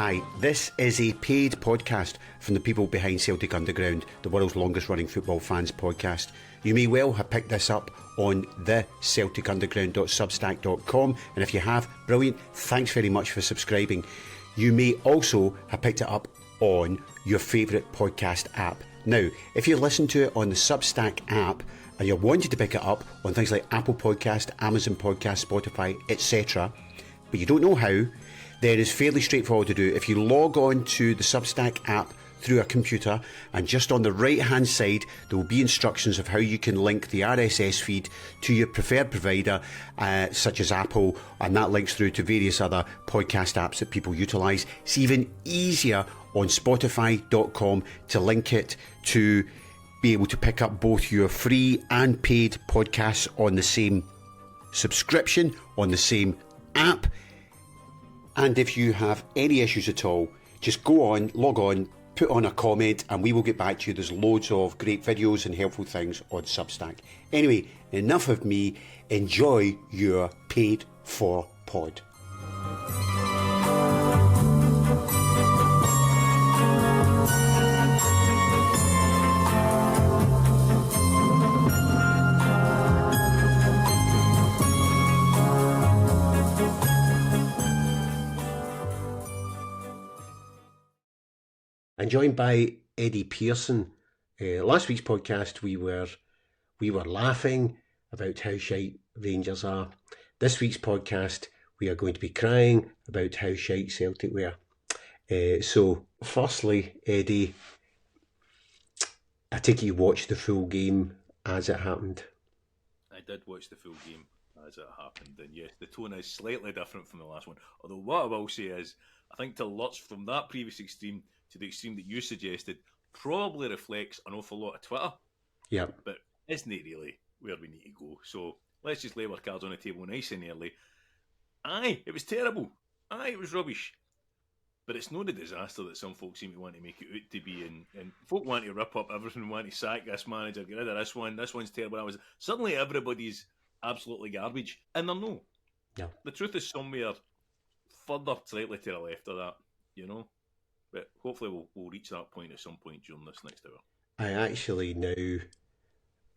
Hi, this is a paid podcast from the people behind Celtic Underground, the world's longest running football fans podcast. You may well have picked this up on the celtitunderground.substack.com, and if you have, brilliant, thanks very much for subscribing. You may also have picked it up on your favourite podcast app. Now, if you listen to it on the Substack app and you're wanting to pick it up on things like Apple Podcast, Amazon Podcast, Spotify, etc., but you don't know how, then it's fairly straightforward to do. If you log on to the Substack app through a computer, and just on the right hand side there will be instructions of how you can link the RSS feed to your preferred provider, such as Apple, and that links through to various other podcast apps that people utilise. It's even easier on Spotify.com to link it to be able to pick up both your free and paid podcasts on the same subscription, on the same app. And if you have any issues at all, just go on, log on, put on a comment, and we will get back to you. There's loads of great videos and helpful things on Substack. Anyway, enough of me. Enjoy your paid for pod. I'm joined by Eddie Pearson. Last week's podcast we were laughing about how shite Rangers are. This week's podcast we are going to be crying about how shite Celtic were. So firstly, Eddie, I take it you watched the full game as it happened. I did watch the full game as it happened, and yes, the tone is slightly different from the last one. Although what I will say is, I think to lurch from that previous extreme to the extreme that you suggested probably reflects an awful lot of Twitter. Yeah. But isn't it really where we need to go? So let's just lay our cards on the table nice and early. Aye, it was terrible. Aye, it was rubbish. But it's not a disaster that some folks seem to want to make it out to be. And folk want to rip up everything, want to sack this manager, get rid of this one, this one's terrible. Suddenly everybody's absolutely garbage. And they're no. Yeah. The truth is somewhere further slightly to the left of that, you know? But hopefully we'll reach that point at some point during this next hour. I actually now,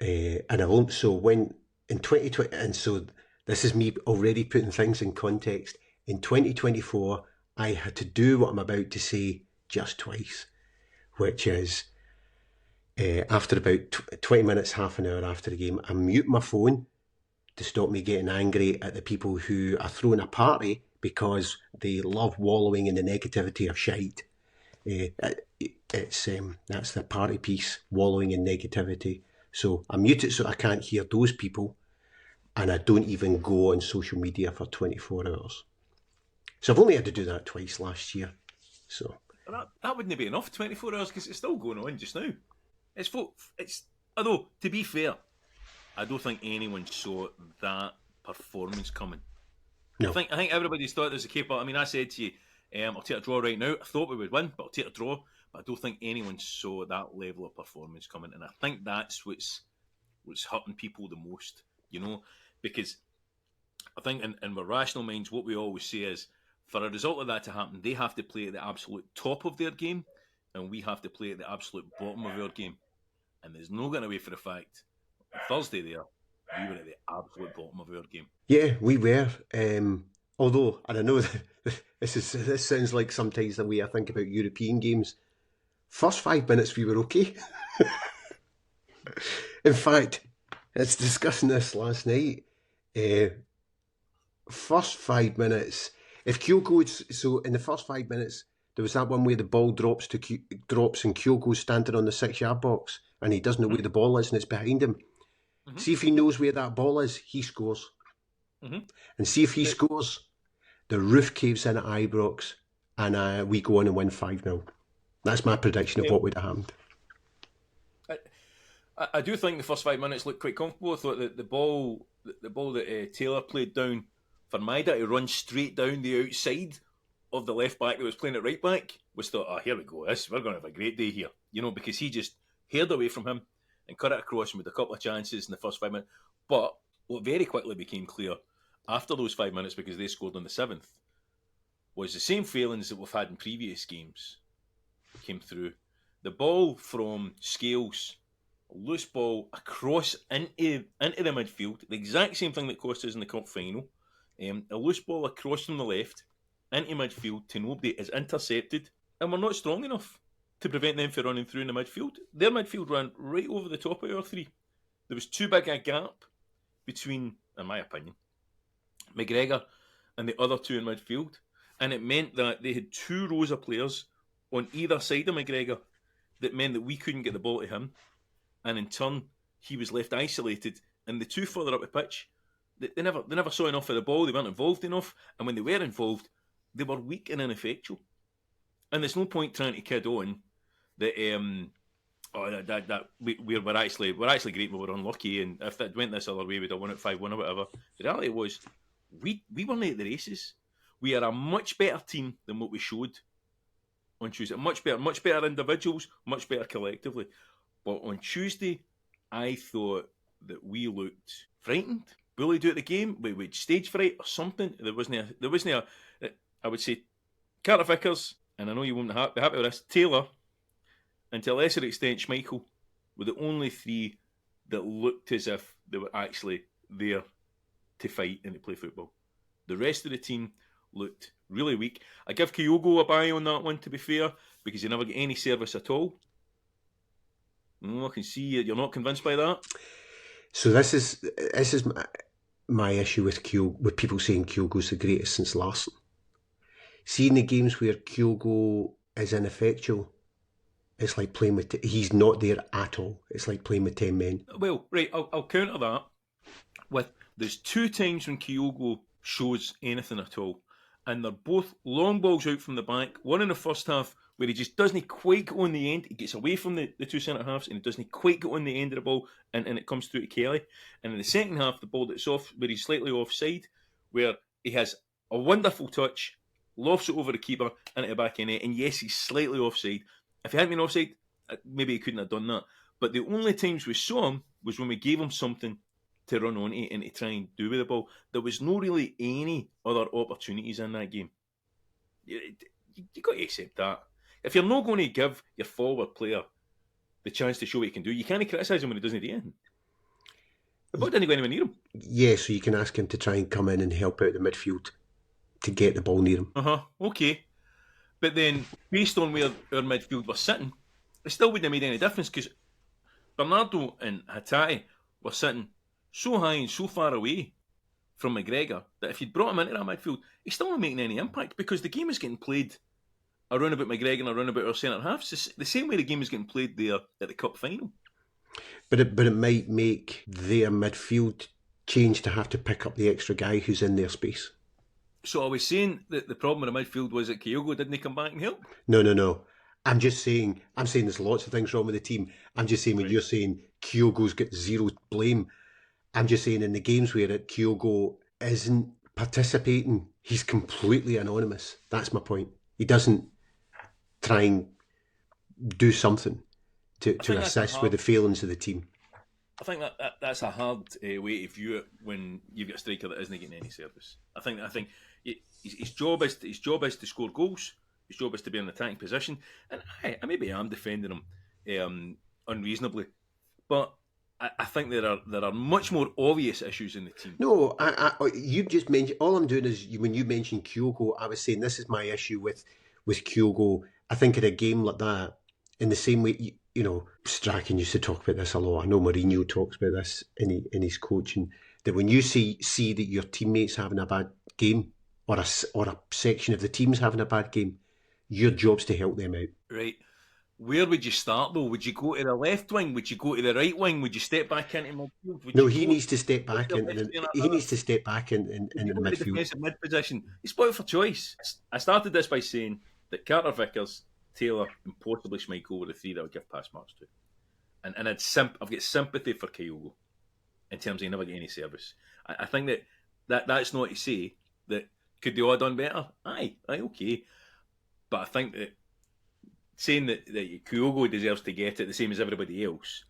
and I won't, so when in 2020, and so this is me already putting things in context, in 2024, I had to do what I'm about to say just twice, which is after about 20 minutes, half an hour after the game, I mute my phone to stop me getting angry at the people who are throwing a party because they love wallowing in the negativity of shite. That's the party piece, wallowing in negativity. So I mute it so I can't hear those people, and I don't even go on social media for 24 hours. So I've only had to do that twice last year. So that wouldn't be enough 24 hours because it's still going on just now. Although to be fair, I don't think anyone saw that performance coming. No. I think everybody's thought there's a capable. I mean, I said to you, I'll take a draw right now. I thought we would win, but I'll take a draw. But I don't think anyone saw that level of performance coming, and I think that's what's hurting people the most, you know, because I think in our rational minds, what we always say is, for a result of that to happen, they have to play at the absolute top of their game, and we have to play at the absolute bottom of our game. And there's no getting away for the fact, on Thursday there, we were at the absolute bottom of our game. Yeah, we were. Although, and I know that this sounds like sometimes the way I think about European games. First 5 minutes we were okay. In fact, it's discussing this last night. First 5 minutes, if Kyogo's, so in the first 5 minutes, there was that one where the ball drops and Kyogo's standing on the 6-yard box and he doesn't know where the ball is and it's behind him. Mm-hmm. See if he knows where that ball is, he scores. Mm-hmm. And see if he scores, the roof caves in at Ibrox and we go on and win 5-0. That's my prediction of what would have happened. I do think the first 5 minutes looked quite comfortable. I thought that the ball that Taylor played down for Maida to run straight down the outside of the left back that was playing at right back was thought, here we go, we're going to have a great day here. You know, because he just haired away from him and cut it across him with a couple of chances in the first 5 minutes. But what very quickly became clear after those 5 minutes, because they scored on the 7th, was the same failings that we've had in previous games came through. The ball from Scales, a loose ball across into the midfield, the exact same thing that cost us in the cup final. A loose ball across from the left into midfield to nobody is intercepted, and we're not strong enough to prevent them from running through in the midfield. Their midfield ran right over the top of our three. There was too big a gap between, in my opinion, McGregor and the other two in midfield, and it meant that they had two rows of players on either side of McGregor. That meant that we couldn't get the ball to him, and in turn he was left isolated. And the two further up the pitch, they never saw enough of the ball. They weren't involved enough, and when they were involved, they were weak and ineffectual. And there's no point trying to kid on that we're actually great, but we're unlucky. And if it went this other way, we'd have won it 5-1 or whatever. The reality was, we weren't at the races. We are a much better team than what we showed on Tuesday. Much better individuals, much better collectively. But on Tuesday, I thought that we looked frightened, bullied out the game. We would stage fright or something. There wasn't a. I would say Carter Vickers, and I know you won't be happy with this, Taylor, and to a lesser extent Schmeichel, were the only three that looked as if they were actually there to fight and to play football. The rest of the team looked really weak. I give Kyogo a buy on that one, to be fair, because he never get any service at all. I can see you're not convinced by that. So this is my issue with people saying Kyogo's the greatest since Larsson. See, in the games where Kyogo is ineffectual, it's like playing with... he's not there at all. It's like playing with 10 men. Well, right, I'll counter that with... there's two times when Kyogo shows anything at all, and they're both long balls out from the back. One in the first half where he just doesn't quite go on the end. He gets away from the two centre-halves and he doesn't quite go on the end of the ball, and it comes through to Kelly. And in the second half, the ball that's off, where he's slightly offside, where he has a wonderful touch, lofts it over the keeper into the back of the net, and yes, he's slightly offside. If he hadn't been offside, maybe he couldn't have done that. But the only times we saw him was when we gave him something to run on and to try and do with the ball. There was no really any other opportunities in that game. You got to accept that. If you're not going to give your forward player the chance to show what he can do, you can't criticise him when he doesn't do anything. The ball didn't go anywhere near him. Yeah, so you can ask him to try and come in and help out the midfield to get the ball near him. Okay. But then, based on where our midfield was sitting, it still wouldn't have made any difference, because Bernardo and Hatate were sitting so high and so far away from McGregor that if you'd brought him into that midfield, he's still not making any impact, because the game is getting played around about McGregor and around about our centre-halves. It's the same way the game is getting played there at the Cup final. But it might make their midfield change to have to pick up the extra guy who's in their space. So I was saying that the problem with the midfield was that Kyogo didn't come back and help? No. I'm saying there's lots of things wrong with the team. I'm just saying when you're saying Kyogo's got zero blame, I'm just saying in the games where Kyogo isn't participating, he's completely anonymous. That's my point. He doesn't try and do something to assist with the failings of the team. I think that's a hard way to view it when you've got a striker that isn't getting any service. I think his job is to score goals. His job is to be in an attacking position, and I maybe am defending him unreasonably, but I think there are much more obvious issues in the team. No, you just mentioned. All I'm doing is when you mentioned Kyogo, I was saying this is my issue with Kyogo. I think in a game like that, in the same way, you know, Strachan used to talk about this a lot. I know Mourinho talks about this in his coaching. That when you see that your teammates having a bad game, or a section of the team's having a bad game, your job's to help them out. Right. Where would you start though? Would you go to the left wing? Would you go to the right wing? Would you step back into midfield? No, he needs to step back into the midfield. Defensive mid position. He's spoiled for choice. I started this by saying that Carter Vickers, Taylor, and possibly Schmeichel were the three that I would give pass marks to. And I've got sympathy for Kyogo in terms of he never get any service. I think that's not to say that could they all have done better? Aye, okay. But I think that saying that Kyogo deserves to get it the same as everybody else